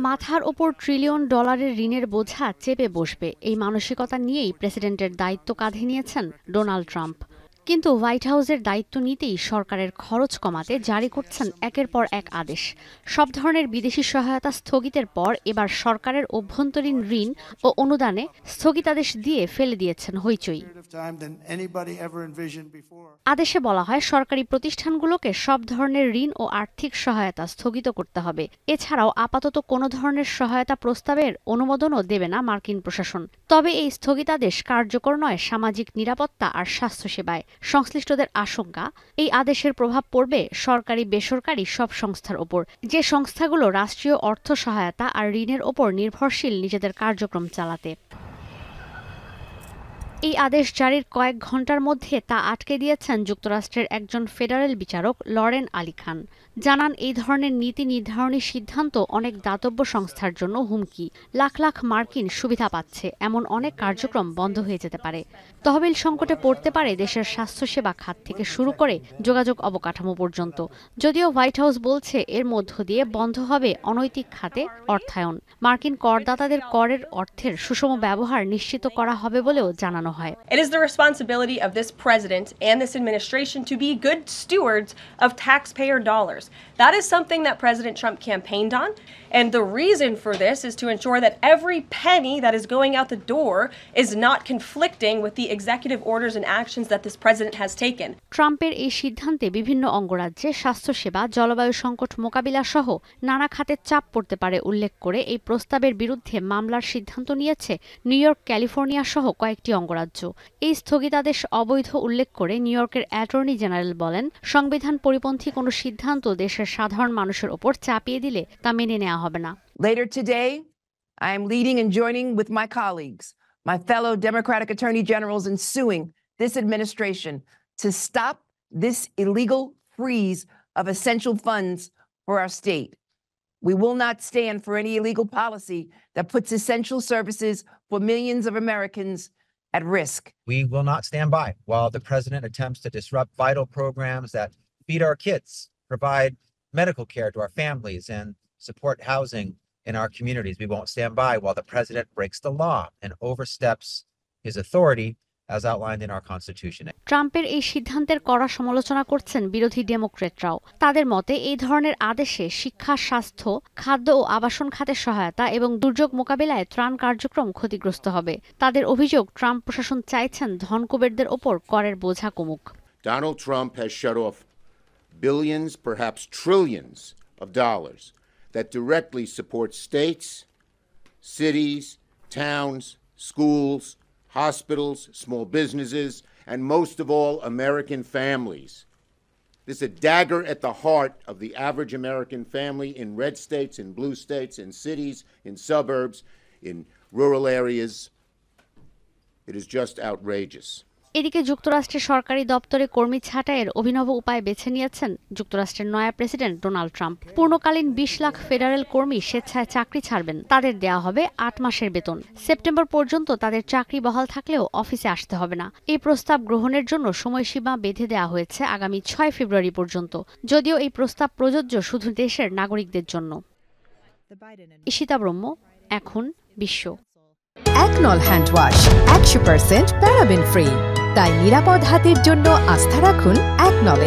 মাথার ওপর $1 ট্রিলিয়ন ঋণের বোঝা চেপে বসবে, এই মানসিকতা নিয়েই প্রেসিডেন্টের দায়িত্ব কাঁধে নিয়েছেন ডোনাল্ড ট্রাম্প। কিন্তু হোয়াইট হাউসের দায়িত্ব নিতেই সরকারের খরচ কমাতে জারি করছেন একের পর এক আদেশ। সব ধরনের বিদেশি সহায়তা স্থগিতের পর এবার সরকারের অভ্যন্তরীণ ঋণ ও অনুদানে স্থগিতাদেশ দিয়ে ফেলে দিয়েছেন হইচই। আদেশে বলা হয় সরকারি প্রতিষ্ঠানগুলোকে সব ধরনের ঋণ ও আর্থিক সহায়তা স্থগিত করতে হবে। এছাড়াও আপাতত কোনো ধরনের সহায়তা প্রস্তাবের অনুমোদনও দেবে না মার্কিন প্রশাসন। তবে এই স্থগিতাদেশ কার্যকর নয় সামাজিক নিরাপত্তা আর স্বাস্থ্যসেবায়। সংশ্লিষ্টদের আশঙ্কা, এই আদেশের প্রভাব পড়বে সরকারি বেসরকারি সব সংস্থার ওপর, যে সংস্থাগুলো রাষ্ট্রীয় অর্থ সহায়তা আর ঋণের ওপর নির্ভরশীল নিজেদের কার্যক্রম চালাতে। এই আদেশ জারির কয়েক ঘণ্টার মধ্যে তা আটকে দিয়েছেন যুক্তরাষ্ট্রের একজন ফেডারেল বিচারক লরেন আলী খান। জানান, এই ধরনের নীতি নির্ধারণী সিদ্ধান্ত অনেক দাতব্য সংস্থার জন্য হুমকি। লাখ লাখ মার্কিন সুবিধা পাচ্ছে, এমন অনেক কার্যক্রম বন্ধ হয়ে যেতে পারে। তহবিল সংকটে পড়তে পারে দেশের স্বাস্থ্যসেবা খাত থেকে শুরু করে যোগাযোগ অবকাঠামো পর্যন্ত। যদিও হোয়াইট হাউস বলছে এর মধ্য দিয়ে বন্ধ হবে অনৈতিক খাতে অর্থায়ন। মার্কিন করদাতাদের করের অর্থের সুষম ব্যবহার নিশ্চিত করা হবে বলেও জানানো হয়। It is the responsibility of this president and this administration to be good stewards of taxpayer dollars. That is something that President Trump campaigned on. And the reason for this is to ensure that every penny that is going out the door is not conflicting with the executive orders and actions that this president has taken. ট্রাম্পের এই সিদ্ধান্তে বিভিন্ন অঙ্গরাজ্যে স্বাস্থ্যসেবা, জলবায়ু সংকট মোকাবিলা সহ নানা খাতে চাপ পড়তে পারে উল্লেখ করে এই প্রস্তাবের বিরুদ্ধে মামলার সিদ্ধান্ত নিয়েছে নিউ ইয়র্ক, ক্যালিফোর্নিয়া সহ কয়েকটি অঙ্গরাজ্য। এই স্থগিতাদেশ অবৈধ উল্লেখ করে নিউ ইয়র্কের অ্যাটর্নি জেনারেল বলেন, সংবিধান পরিপন্থী কোনো সিদ্ধান্ত দেশের সাধারণ মানুষের ওপর চাপিয়ে দিলে তা মেনে নেওয়া হবে না। Later today, I am leading and joining with my colleagues, my fellow Democratic attorney generals, in suing this administration to stop this illegal freeze of essential funds for our state. We will not stand for any illegal policy that puts essential services for millions of Americans at risk. We will not stand by while the president attempts to disrupt vital programs that feed our kids, provide medical care to our families, and support housing in our communities. We won't stand by while the president breaks the law and oversteps his authority as outlined in our Constitution. ট্রাম্পের এই সিদ্ধান্তের কড়া সমালোচনা করছেন বিরোধী ডেমোক্র্যাটরাও। তাদের মতে এই ধরনের আদেশে শিক্ষা, স্বাস্থ্য, খাদ্য ও আবাসন খাতে সহায়তা এবং দুর্যোগ মোকাবিলায় ত্রাণ কার্যক্রম ক্ষতিগ্রস্ত হবে। তাদের অভিযোগ, ট্রাম্প প্রশাসন চাইছেন ধনকুবেরদের ওপর করের বোঝা কমুক। Donald Trump has shut off billions, perhaps trillions of dollars that directly support states, cities, towns, schools, hospitals, small businesses, and most of all, American families. This is a dagger at the heart of the average American family in red states, in blue states, in cities, in suburbs, in rural areas. It is just outrageous. এদিকে যুক্তরাষ্ট্রের সরকারি দপ্তরে কর্মী ছাঁটাইয়ের অভিনব উপায় বেছে নিয়েছেন যুক্তরাষ্ট্রের নয়া প্রেসিডেন্ট ডোনাল্ড ট্রাম্প। পূর্ণকালীন 20 লাখ ফেডারেল কর্মী স্বেচ্ছায় চাকরি ছাড়বেন। তাদের দেয়া হবে 8 মাসের বেতন। সেপ্টেম্বর পর্যন্ত তাদের চাকরি বহাল থাকলেও অফিসে আসতে হবে না। এই প্রস্তাব গ্রহণের জন্য সময়সীমা বেঁধে দেওয়া হয়েছে আগামী 6 ফেব্রুয়ারি পর্যন্ত। যদিও এই প্রস্তাব প্রযোজ্য শুধু দেশের নাগরিকদের জন্য। ঈশিতা ব্রহ্ম, এখন বিশ্ব। একনল হ্যান্ড ওয়াশ 100% প্যারাবেন ফ্রি, তাই নিরাপদ হাতের জন্য আস্থা রাখুন একনলে।